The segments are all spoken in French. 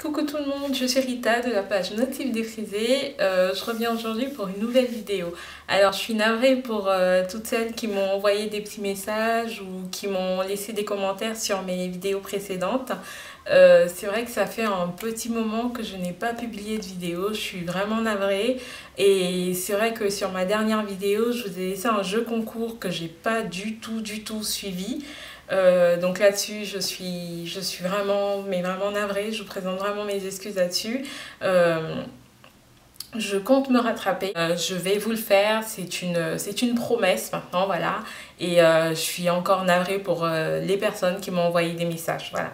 Coucou tout le monde, je suis Rita de la page Notif Défrisé. Je reviens aujourd'hui pour une nouvelle vidéo. Alors je suis navrée pour toutes celles qui m'ont envoyé des petits messages ou qui m'ont laissé des commentaires sur mes vidéos précédentes. C'est vrai que ça fait un petit moment que je n'ai pas publié de vidéo, je suis vraiment navrée. Et c'est vrai que sur ma dernière vidéo, je vous ai laissé un jeu concours que j'ai pas du tout suivi. Donc là-dessus, je suis vraiment, mais vraiment navrée. Je vous présente vraiment mes excuses là-dessus. Je compte me rattraper. Je vais vous le faire. C'est une promesse maintenant, voilà. Et je suis encore navrée pour les personnes qui m'ont envoyé des messages, voilà.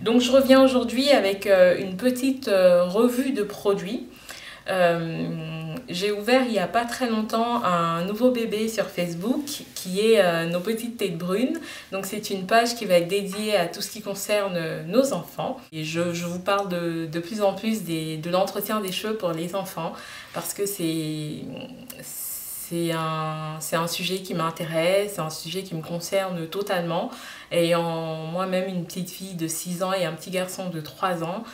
Donc je reviens aujourd'hui avec une petite revue de produits. J'ai ouvert il n'y a pas très longtemps un nouveau bébé sur Facebook qui est Nos Petites Têtes Brunes. Donc c'est une page qui va être dédiée à tout ce qui concerne nos enfants. Et je vous parle de plus en plus de l'entretien des cheveux pour les enfants parce que c'est un sujet qui m'intéresse, c'est un sujet qui me concerne totalement. Ayant moi-même une petite fille de 6 ans et un petit garçon de 3 ans,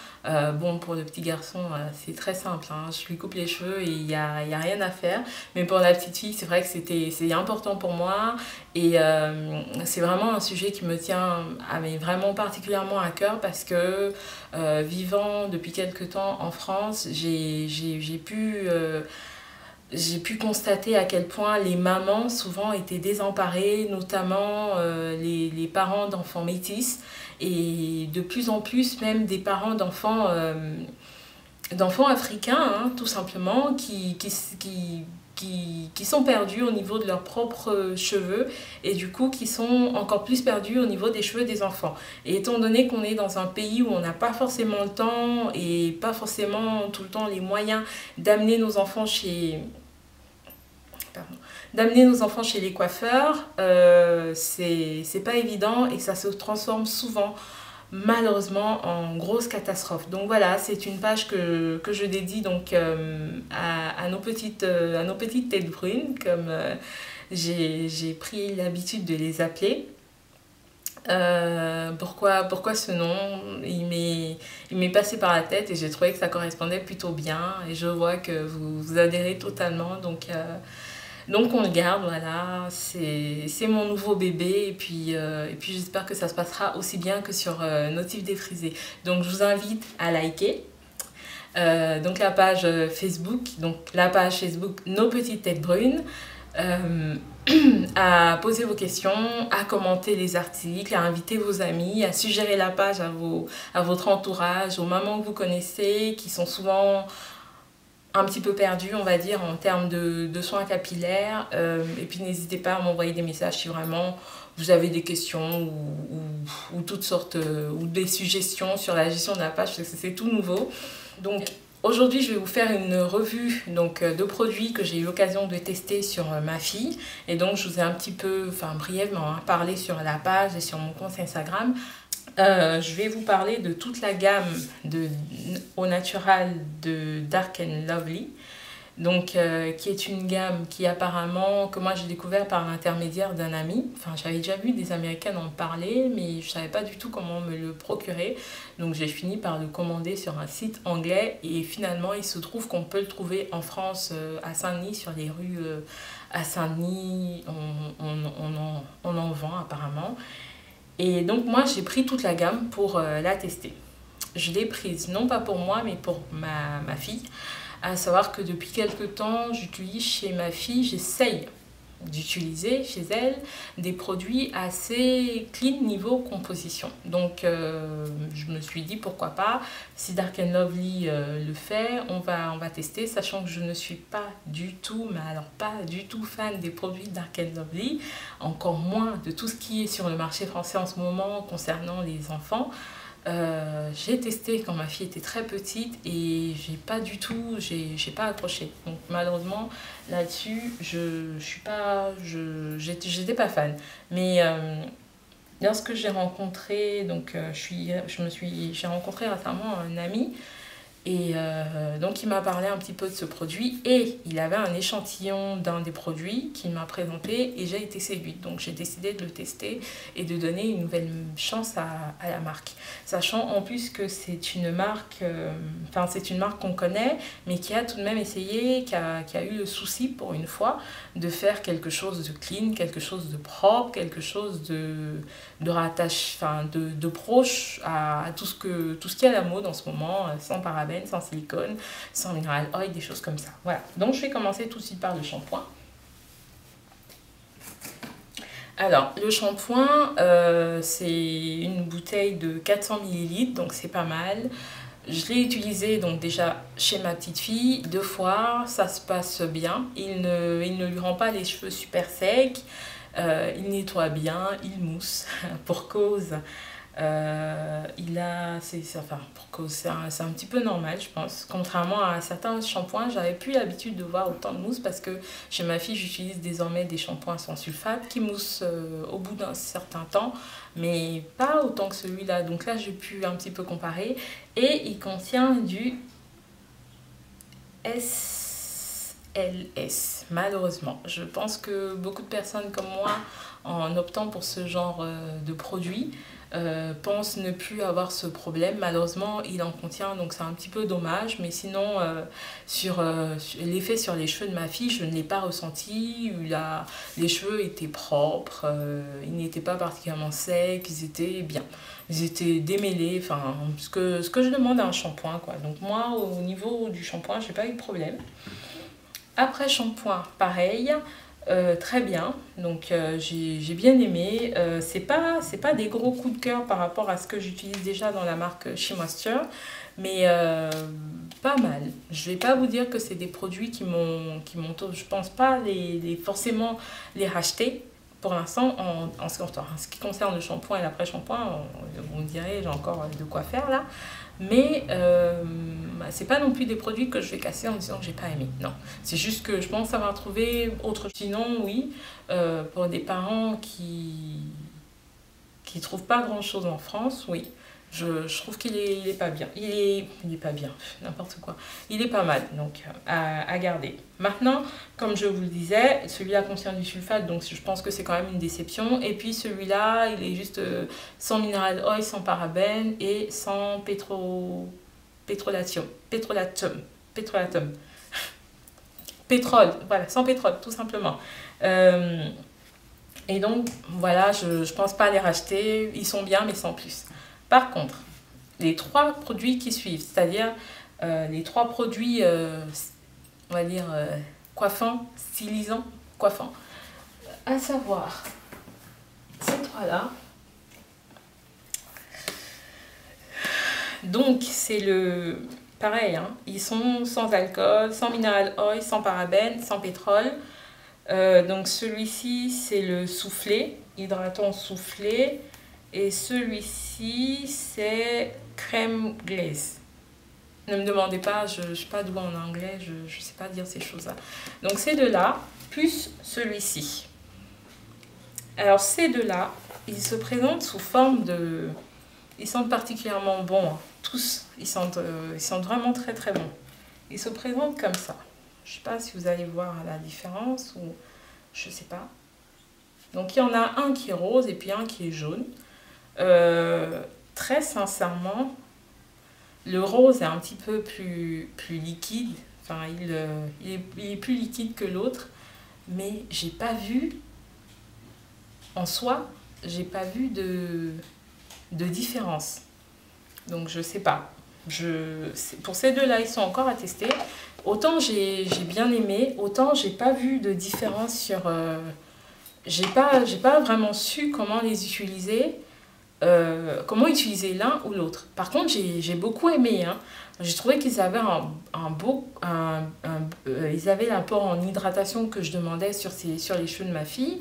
bon, pour le petit garçon, c'est très simple, hein. Je lui coupe les cheveux et il n'y a rien à faire. Mais pour la petite fille, c'est vrai que c'est important pour moi. Et c'est vraiment un sujet qui me tient vraiment particulièrement à cœur parce que vivant depuis quelques temps en France, j'ai pu constater à quel point les mamans souvent étaient désemparées, notamment les parents d'enfants métis et de plus en plus même des parents d'enfants africains, hein, tout simplement, qui sont perdus au niveau de leurs propres cheveux et du coup qui sont encore plus perdus au niveau des cheveux des enfants. Et étant donné qu'on est dans un pays où on n'a pas forcément le temps et pas forcément tout le temps les moyens d'amener nos enfants chez les coiffeurs, c'est pas évident et ça se transforme souvent malheureusement en grosse catastrophe. Donc voilà, c'est une page que je dédie donc à nos petites têtes brunes, comme j'ai pris l'habitude de les appeler. Pourquoi ce nom? Il m'est passé par la tête et j'ai trouvé que ça correspondait plutôt bien et je vois que vous adhérez totalement, donc on le garde, voilà, c'est mon nouveau bébé et puis j'espère que ça se passera aussi bien que sur Notif Défrisé. Donc je vous invite à liker donc la page Facebook, Nos Petites Têtes Brunes, à poser vos questions, à commenter les articles, à inviter vos amis, à suggérer la page à votre entourage, aux mamans que vous connaissez qui sont souvent un petit peu perdu, on va dire, en termes de soins capillaires. Et puis n'hésitez pas à m'envoyer des messages si vraiment vous avez des questions ou toutes sortes, ou des suggestions sur la gestion de la page, parce que c'est tout nouveau. Donc aujourd'hui, je vais vous faire une revue de produits que j'ai eu l'occasion de tester sur ma fille. Et donc je vous ai un petit peu, brièvement, hein, parlé sur la page et sur mon compte Instagram. Je vais vous parler de toute la gamme au natural de Dark and Lovely, donc qui est une gamme qui apparemment, que moi j'ai découvert par l'intermédiaire d'un ami. Enfin, j'avais déjà vu des Américaines en parler, mais je savais pas du tout comment me le procurer. Donc j'ai fini par le commander sur un site anglais et finalement il se trouve qu'on peut le trouver en France, à Saint-Denis, sur les rues à Saint-Denis, on en vend apparemment. Et donc moi j'ai pris toute la gamme pour la tester. Je l'ai prise non pas pour moi mais pour ma fille. À savoir que depuis quelques temps j'utilise chez ma fille, j'essaye d'utiliser chez elle des produits assez clean niveau composition. Donc je me suis dit pourquoi pas, si Dark and Lovely le fait, on va tester, sachant que je ne suis pas du tout, mais alors pas du tout fan des produits Dark and Lovely, encore moins de tout ce qui est sur le marché français en ce moment concernant les enfants. J'ai testé quand ma fille était très petite et j'ai pas accroché. Donc malheureusement là-dessus j'étais pas fan. Mais lorsque j'ai rencontré j'ai rencontré récemment un ami Et donc il m'a parlé un petit peu de ce produit et il avait un échantillon d'un des produits qu'il m'a présenté et j'ai été séduite. Donc j'ai décidé de le tester et de donner une nouvelle chance à la marque. Sachant en plus que c'est une marque, c'est une marque qu'on connaît mais qui a tout de même essayé, qui a eu le souci pour une fois de faire quelque chose de clean, quelque chose de propre, quelque chose de rattache, de proche à tout ce qui est à la mode en ce moment, sans parabènes, sans silicone, sans mineral oil, des choses comme ça. Voilà, donc je vais commencer tout de suite par le shampoing. Alors, le shampoing, c'est une bouteille de 400 ml, donc c'est pas mal. Je l'ai utilisé donc déjà chez ma petite fille 2 fois, ça se passe bien. Il ne lui rend pas les cheveux super secs, il nettoie bien, il mousse pour cause. C'est un petit peu normal, je pense. Contrairement à certains shampoings, j'avais plus l'habitude de voir autant de mousse parce que chez ma fille, j'utilise désormais des shampoings sans sulfate qui moussent au bout d'un certain temps, mais pas autant que celui-là. Donc là, j'ai pu un petit peu comparer et il contient du SLS, malheureusement. Je pense que beaucoup de personnes comme moi, en optant pour ce genre de produit, pense ne plus avoir ce problème. Malheureusement, il en contient, donc c'est un petit peu dommage. Mais sinon, sur l'effet sur les cheveux de ma fille, je ne l'ai pas ressenti. Les cheveux étaient propres, ils n'étaient pas particulièrement secs, ils étaient bien. Ils étaient démêlés, enfin, ce que je demande à un shampoing, quoi. Donc moi, au niveau du shampoing, j'ai pas eu de problème. Après shampoing, pareil. Très bien, donc j'ai bien aimé. C'est pas des gros coups de cœur par rapport à ce que j'utilise déjà dans la marque SheMoisture, mais pas mal. Je vais pas vous dire que c'est des produits qui m'ont je pense pas forcément les racheter pour l'instant en ce qui concerne le shampoing et l'après-shampoing. Vous me direz, j'ai encore de quoi faire là. Mais c'est pas non plus des produits que je vais casser en disant que j'ai pas aimé. Non, c'est juste que je pense avoir trouvé autre. Sinon, oui, pour des parents qui trouvent pas grand chose en France, oui. Je trouve qu'il est pas bien. Il est pas bien, n'importe quoi. Il est pas mal, donc à garder. Maintenant, comme je vous le disais, celui-là contient du sulfate, donc je pense que c'est quand même une déception. Et puis celui-là, il est juste sans mineral oil, sans parabènes et sans pétrolatum. Pétrole, voilà, sans pétrole, tout simplement. Et donc, voilà, je pense pas les racheter. Ils sont bien, mais sans plus. Par contre, les 3 produits qui suivent, c'est-à-dire les 3 produits, on va dire, coiffants, stylisants, coiffants, à savoir ces 3-là. Donc, c'est pareil, hein, ils sont sans alcool, sans mineral oil, sans parabènes, sans pétrole. Donc, celui-ci, c'est le soufflé, hydratant soufflé. Et celui-ci, c'est crème glaise. Ne me demandez pas, je ne sais pas d'où en anglais, je ne sais pas dire ces choses-là. Donc ces 2-là, plus celui-ci. Alors ces 2-là, ils se présentent sous forme de... Ils sentent particulièrement bons, hein. Tous, ils sentent vraiment très très bons. Ils se présentent comme ça. Je ne sais pas si vous allez voir la différence ou... Je ne sais pas. Donc il y en a un qui est rose et puis un qui est jaune. Très sincèrement, le rose est un petit peu plus liquide, enfin il est plus liquide que l'autre, mais j'ai pas vu en soi, j'ai pas vu de différence. Donc je sais pas. Pour ces 2-là, ils sont encore à tester. Autant j'ai bien aimé, autant j'ai pas vu de différence sur... j'ai pas vraiment su comment les utiliser. Comment utiliser l'un ou l'autre. Par contre, j'ai beaucoup aimé. Hein. J'ai trouvé qu'ils avaient ils avaient l'apport en hydratation que je demandais sur les cheveux de ma fille.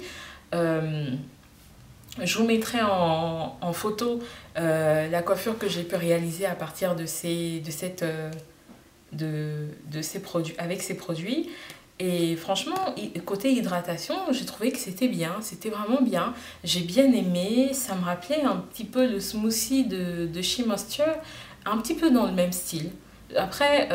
Je vous mettrai en photo la coiffure que j'ai pu réaliser à partir de ces produits, avec ces produits. Et franchement, côté hydratation, j'ai trouvé que c'était bien, c'était vraiment bien. J'ai bien aimé, ça me rappelait un petit peu le smoothie de SheMoisture, un petit peu dans le même style. Après,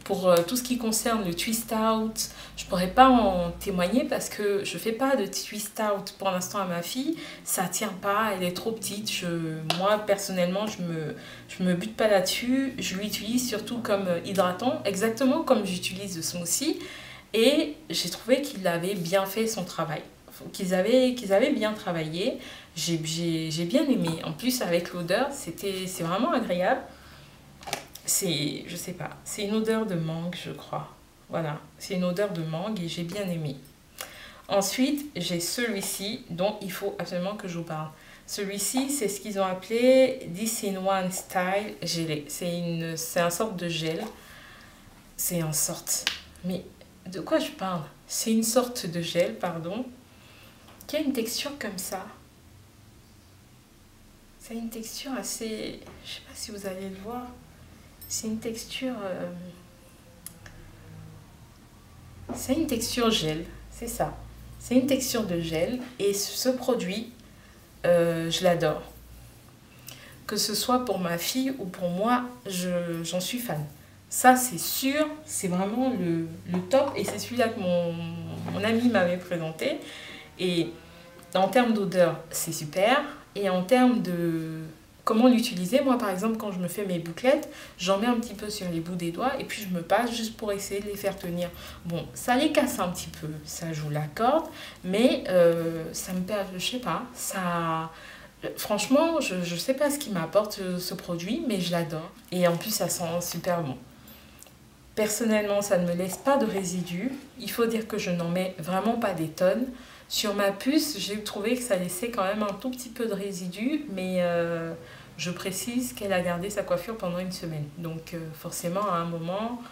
pour tout ce qui concerne le twist out, je pourrais pas en témoigner parce que je fais pas de twist out pour l'instant à ma fille. Ça tient pas, elle est trop petite. Moi, personnellement, je me bute pas là-dessus. Je l'utilise surtout comme hydratant, exactement comme j'utilise le smoothie. Et j'ai trouvé qu'il avait bien fait son travail. Qu'ils avaient bien travaillé. J'ai bien aimé. En plus, avec l'odeur, c'est vraiment agréable. Je sais pas, c'est une odeur de mangue, je crois. Voilà, c'est une odeur de mangue et j'ai bien aimé. Ensuite, j'ai celui-ci dont il faut absolument que je vous parle. Celui-ci, c'est ce qu'ils ont appelé This in One Style gelé. C'est un sorte de gel. C'est une sorte. Mais de quoi je parle? C'est une sorte de gel, pardon, qui a une texture comme ça. C'est une texture assez. Je sais pas si vous allez le voir. C'est une texture. C'est une texture gel, c'est ça. C'est une texture de gel et ce produit, je l'adore. Que ce soit pour ma fille ou pour moi, j'en suis fan. Ça, c'est sûr, c'est vraiment le top et c'est celui-là que mon ami m'avait présenté. Et en termes d'odeur, c'est super. Et en termes de comment l'utiliser, moi par exemple, quand je me fais mes bouclettes, j'en mets un petit peu sur les bouts des doigts et puis je me passe juste pour essayer de les faire tenir. Bon, ça les casse un petit peu, ça je vous l'accorde, mais ça me perd, je sais pas, ça. Franchement, je sais pas ce qui m'apporte ce produit, mais je l'adore. Et en plus, ça sent super bon. Personnellement, ça ne me laisse pas de résidus. Il faut dire que je n'en mets vraiment pas des tonnes. Sur ma puce, j'ai trouvé que ça laissait quand même un tout petit peu de résidus, mais je précise qu'elle a gardé sa coiffure pendant une semaine. Donc forcément, à un moment,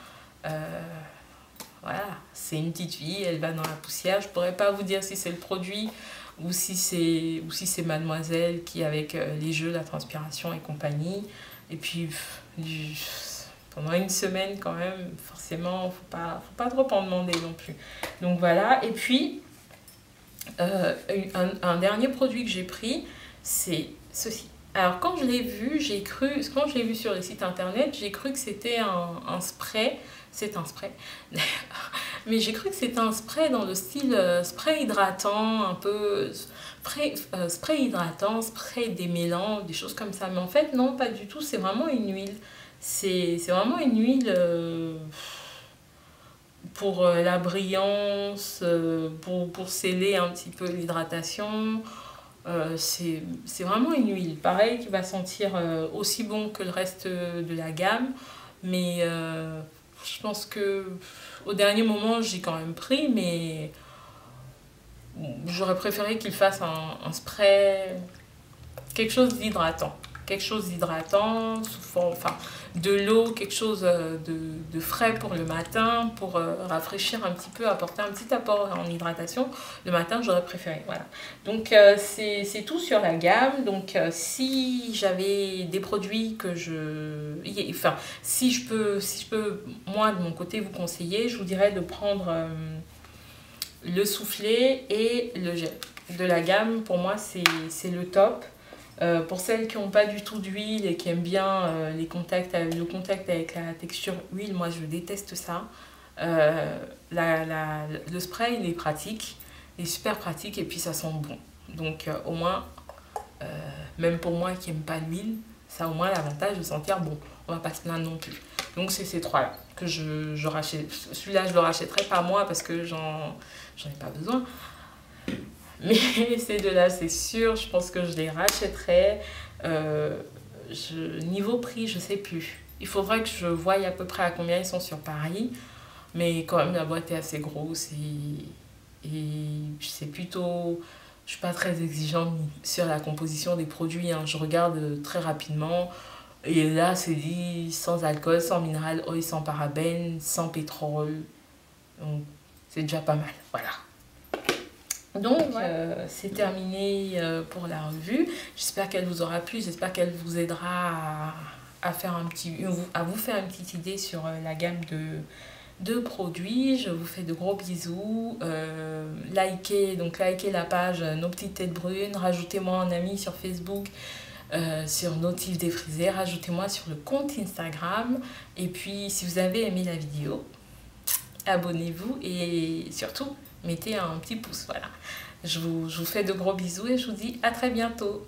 voilà, c'est une petite fille, elle va dans la poussière. Je ne pourrais pas vous dire si c'est le produit ou si c'est Mademoiselle qui, avec les jeux, la transpiration et compagnie. Et puis, pendant une semaine quand même, forcément, faut pas trop en demander non plus. Donc voilà, et puis... un dernier produit que j'ai pris, c'est ceci. Alors quand je l'ai vu, quand je l'ai vu sur le site internet, j'ai cru que c'était un spray. C'est un spray. Mais j'ai cru que c'était un spray dans le style spray hydratant, un peu spray hydratant, spray démêlant, des choses comme ça. Mais en fait, non, pas du tout. C'est vraiment une huile. C'est vraiment une huile... pour la brillance, pour sceller un petit peu l'hydratation. C'est vraiment une huile, pareil, qui va sentir aussi bon que le reste de la gamme. Mais je pense que au dernier moment, j'ai quand même pris, mais j'aurais préféré qu'il fasse un spray, quelque chose d'hydratant. Quelque chose d'hydratant, enfin, de l'eau, quelque chose de frais pour le matin, pour rafraîchir un petit peu, apporter un petit apport en hydratation. Le matin, j'aurais préféré. Voilà. Donc, c'est tout sur la gamme. Donc, si j'avais des produits que enfin, si je peux, moi, de mon côté, vous conseiller, je vous dirais de prendre le soufflé et le gel. De la gamme, pour moi, c'est le top. Pour celles qui n'ont pas du tout d'huile et qui aiment bien le contact avec la texture huile, moi je déteste ça. Le spray il est pratique, il est super pratique et puis ça sent bon. Donc au moins, même pour moi qui n'aime pas l'huile, ça a au moins l'avantage de sentir bon. On va pas se plaindre non plus. Donc c'est ces trois-là que je rachète. Celui-là je le rachèterai pas moi parce que j'en ai pas besoin. Mais ces deux-là, c'est sûr, je pense que je les rachèterai. Niveau prix, je sais plus. Il faudrait que je voie à peu près à combien ils sont sur Paris. Mais quand même, la boîte est assez grosse et c'est plutôt... Je suis pas très exigeante sur la composition des produits, hein. Je regarde très rapidement. Et là, c'est dit sans alcool, sans mineral oil, sans parabènes, sans pétrole. Donc, c'est déjà pas mal. Voilà. Donc, c'est terminé pour la revue. J'espère qu'elle vous aura plu. J'espère qu'elle vous aidera à vous faire une petite idée sur la gamme de produits. Je vous fais de gros bisous. Likez la page Nos Petites Têtes Brunes. Rajoutez-moi en ami sur Facebook. sur Notif Défrisé. Rajoutez-moi sur le compte Instagram. Et puis, si vous avez aimé la vidéo, abonnez-vous et surtout, mettez un petit pouce. Voilà. Je vous fais de gros bisous et je vous dis à très bientôt.